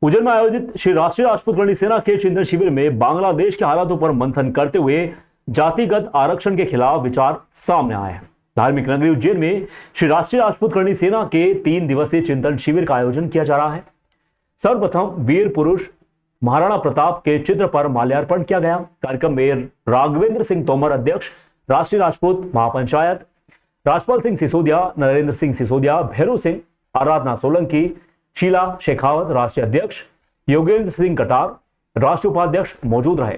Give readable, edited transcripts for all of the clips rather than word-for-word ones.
उज्जैन में आयोजित श्री राष्ट्रीय राजपूत गणित सेना के चिंतन शिविर में बांग्लादेश के हालातों पर मंथन करते हुए जातिगत आरक्षण के खिलाफ विचार सामने आए हैं। धार्मिक नगरी उज्जैन में श्री राष्ट्रीय राजपूत गणित सेना के 3 दिवसीय चिंतन शिविर का आयोजन किया जा रहा है। सर्वप्रथम वीर पुरुष महाराणा प्रताप के चित्र पर माल्यार्पण किया गया। कार्यक्रम में राघवेंद्र सिंह तोमर अध्यक्ष, राष्ट्रीय राजपूत महापंचायत, राजपाल सिंह सिसोदिया, नरेंद्र सिंह सिसोदिया, भैरू सिंह, आराधना सोलंकी, शीला शेखावत राष्ट्रीय अध्यक्ष, योगेंद्र सिंह कटार राष्ट्रीय उपाध्यक्ष मौजूद रहे।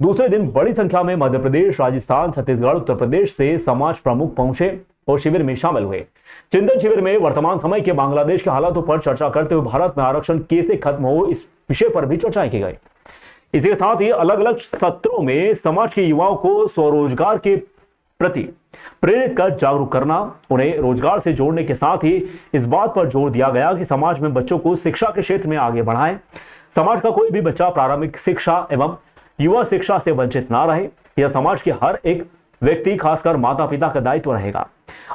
दूसरे दिन बड़ी संख्या में मध्य प्रदेश, राजस्थान, छत्तीसगढ़, उत्तर प्रदेश से समाज प्रमुख पहुंचे और शिविर में शामिल हुए। चिंतन शिविर में वर्तमान समय के बांग्लादेश के हालातों पर चर्चा करते हुए भारत में आरक्षण कैसे खत्म हो, इस विषय पर भी चर्चाएं की गई। इसी के साथ ही अलग अलग सत्रों में समाज के युवाओं को स्वरोजगार के प्रति प्रेरित कर जागरूक करना, उन्हें रोजगार से जोड़ने के साथ ही इस बात पर जोर दिया गया कि समाज में बच्चों को शिक्षा के क्षेत्र में आगे बढ़ाएं। समाज का कोई भी बच्चा प्रारंभिक शिक्षा एवं युवा शिक्षा से वंचित ना रहे। यह समाज के हर एक व्यक्ति, खासकर माता पिता का दायित्व रहेगा।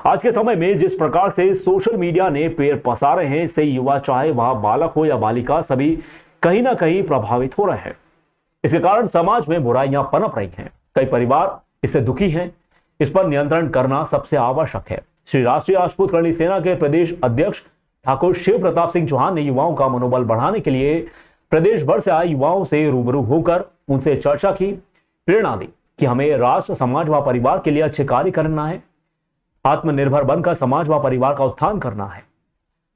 आज के समय में जिस प्रकार से सोशल मीडिया ने पैर पसारे हैं, इससे युवा, चाहे वह बालक हो या बालिका, सभी कहीं ना कहीं प्रभावित हो रहे हैं। इसके कारण समाज में बुराइयां पनप रही हैं। कई परिवार इससे दुखी हैं। इस पर नियंत्रण करना सबसे आवश्यक है। श्री राष्ट्रीय राजपूत गणित सेना के प्रदेश अध्यक्ष ठाकुर शिव प्रताप सिंह चौहान ने युवाओं का मनोबल बढ़ाने के लिए प्रदेश भर से आए युवाओं से रूबरू होकर उनसे चर्चा की, प्रेरणा दी कि हमें राष्ट्र, समाज व परिवार के लिए अच्छे कार्य करना है, आत्मनिर्भर बनकर समाज व परिवार का उत्थान करना है।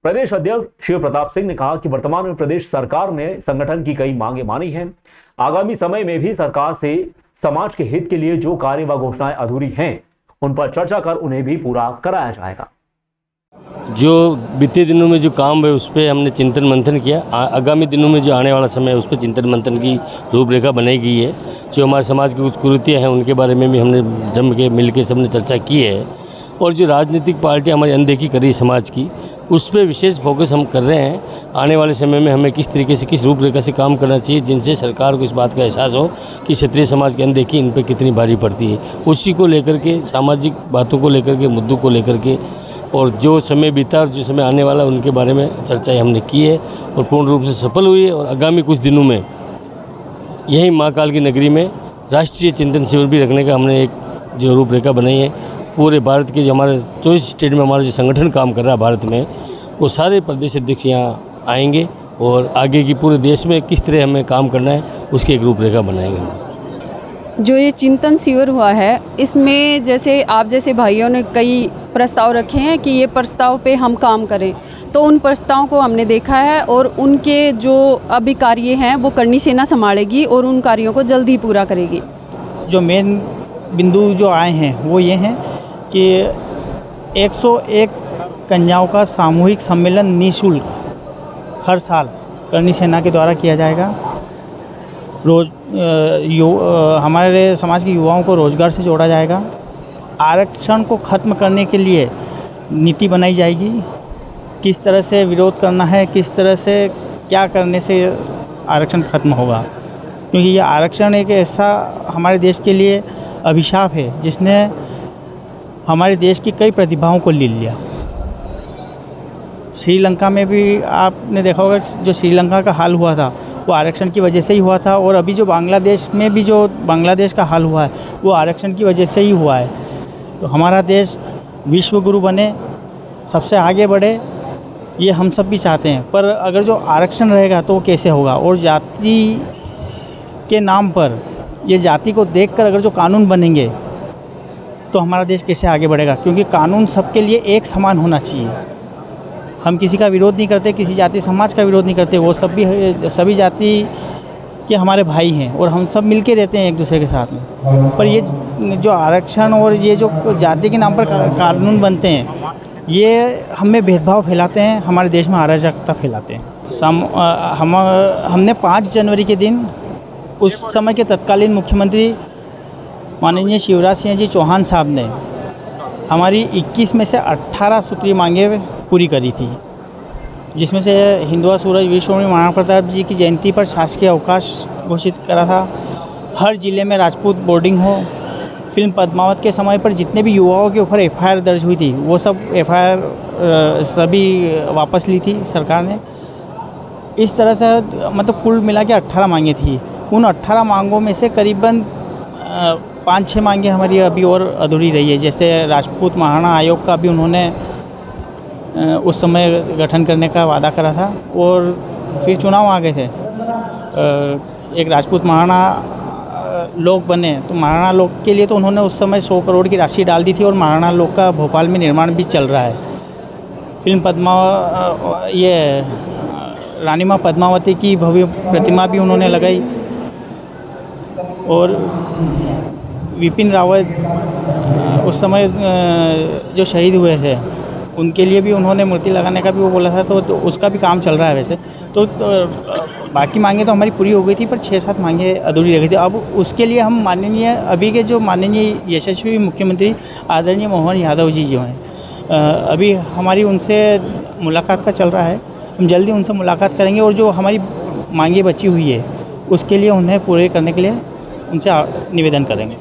प्रदेश अध्यक्ष शिव प्रताप सिंह ने कहा कि वर्तमान में प्रदेश सरकार ने संगठन की कई मांगे मानी हैं। आगामी समय में भी सरकार से समाज के हित के लिए जो कार्य व घोषणाएं अधूरी हैं, उन पर चर्चा कर उन्हें भी पूरा कराया जाएगा। जो बीते दिनों में जो काम है उस पर हमने चिंतन मंथन किया। आगामी दिनों में जो आने वाला समय है उस पर चिंतन मंथन की रूपरेखा बनाई गई है। जो हमारे समाज की कुछ कुरीतियाँ हैं उनके बारे में भी हमने जम के मिल के सबने चर्चा की है। और जो राजनीतिक पार्टियाँ हमारी अनदेखी कर रही समाज की, उस पर विशेष फोकस हम कर रहे हैं। आने वाले समय में हमें किस तरीके से, किस रूपरेखा से काम करना चाहिए जिनसे सरकार को इस बात का एहसास हो कि क्षत्रिय समाज की अनदेखी इन पर कितनी भारी पड़ती है। उसी को लेकर के, सामाजिक बातों को लेकर के, मुद्दों को लेकर के, और जो समय बीता और जो समय आने वाला उनके बारे में चर्चाएँ हमने की है और पूर्ण रूप से सफल हुई है। और आगामी कुछ दिनों में यही महाकाल की नगरी में राष्ट्रीय चिंतन शिविर भी रखने का हमने एक जो रूपरेखा बनाई है। पूरे भारत के जो हमारे 24 स्टेट में हमारा जो संगठन काम कर रहा है भारत में, वो सारे प्रदेश अध्यक्ष यहाँ आएंगे और आगे की पूरे देश में किस तरह हमें काम करना है उसकी एक रूपरेखा बनाएंगे। जो ये चिंतन शिविर हुआ है, इसमें जैसे आप जैसे भाइयों ने कई प्रस्ताव रखे हैं कि ये प्रस्ताव पे हम काम करें, तो उन प्रस्तावों को हमने देखा है और उनके जो अभी कार्य हैं वो करनी सेना संभालेगी और उन कार्यों को जल्द ही पूरा करेगी। जो मेन बिंदु जो आए हैं वो ये हैं कि 101 कन्याओं का सामूहिक सम्मेलन निःशुल्क हर साल करनी सेना के द्वारा किया जाएगा। हमारे समाज के युवाओं को रोजगार से जोड़ा जाएगा। आरक्षण को ख़त्म करने के लिए नीति बनाई जाएगी। किस तरह से विरोध करना है, किस तरह से क्या करने से आरक्षण खत्म होगा, क्योंकि ये आरक्षण एक ऐसा हमारे देश के लिए अभिशाप है जिसने हमारे देश की कई प्रतिभाओं को ले लिया। श्रीलंका में भी आपने देखा होगा, जो श्रीलंका का हाल हुआ था वो आरक्षण की वजह से ही हुआ था। और अभी जो बांग्लादेश में भी जो बांग्लादेश का हाल हुआ है वो आरक्षण की वजह से ही हुआ है। तो हमारा देश विश्व गुरु बने, सबसे आगे बढ़े, ये हम सब भी चाहते हैं। पर अगर जो आरक्षण रहेगा तो वो कैसे होगा। और जाति के नाम पर, ये जाति को देखकर अगर जो कानून बनेंगे तो हमारा देश कैसे आगे बढ़ेगा, क्योंकि कानून सबके लिए एक समान होना चाहिए। हम किसी का विरोध नहीं करते, किसी जाति समाज का विरोध नहीं करते। वो सभी जाति के हमारे भाई हैं और हम सब मिलके रहते हैं एक दूसरे के साथ में। पर ये जो आरक्षण और ये जो जाति के नाम पर कानून बनते हैं, ये हमें भेदभाव फैलाते हैं, हमारे देश में अराजकता फैलाते हैं। हमने 5 जनवरी के दिन उस समय के तत्कालीन मुख्यमंत्री माननीय शिवराज सिंह जी चौहान साहब ने हमारी 21 में से 18 सूत्रीय मांगें पूरी करी थी, जिसमें से हिंदुआ सूरज वीर शिरोमणि महाराणा प्रताप जी की जयंती पर शासकीय अवकाश घोषित करा था। हर जिले में राजपूत बोर्डिंग हो। फिल्म पद्मावत के समय पर जितने भी युवाओं के ऊपर एफआईआर दर्ज हुई थी वो सब एफआईआर सभी वापस ली थी सरकार ने। इस तरह से मतलब कुल मिला के 18 मांगें थी। उन 18 मांगों में से करीबन 5-6 मांगें हमारी अभी और अधूरी रही है। जैसे राजपूत महाराणा आयोग का भी उन्होंने उस समय गठन करने का वादा करा था और फिर चुनाव आ गए थे। एक राजपूत महाराणा लोक बने तो महाराणा लोक के लिए तो उन्होंने उस समय 100 करोड़ की राशि डाल दी थी और महाराणा लोक का भोपाल में निर्माण भी चल रहा है। फिल्म ये रानी माँ पद्मावती की भव्य प्रतिमा भी उन्होंने लगाई और विपिन रावत उस समय जो शहीद हुए थे उनके लिए भी उन्होंने मूर्ति लगाने का भी वो बोला था। तो उसका भी काम चल रहा है वैसे तो बाकी मांगे तो हमारी पूरी हो गई थी, पर 6-7 मांगे अधूरी रह गई थी। अब उसके लिए हम माननीय अभी के जो माननीय यशस्वी मुख्यमंत्री आदरणीय मोहन यादव जी जो हैं, अभी हमारी उनसे मुलाकात का चल रहा है। हम जल्दी उनसे मुलाकात करेंगे और जो हमारी मांगे बची हुई है उसके लिए उन्हें पूरे करने के लिए उनसे निवेदन करेंगे।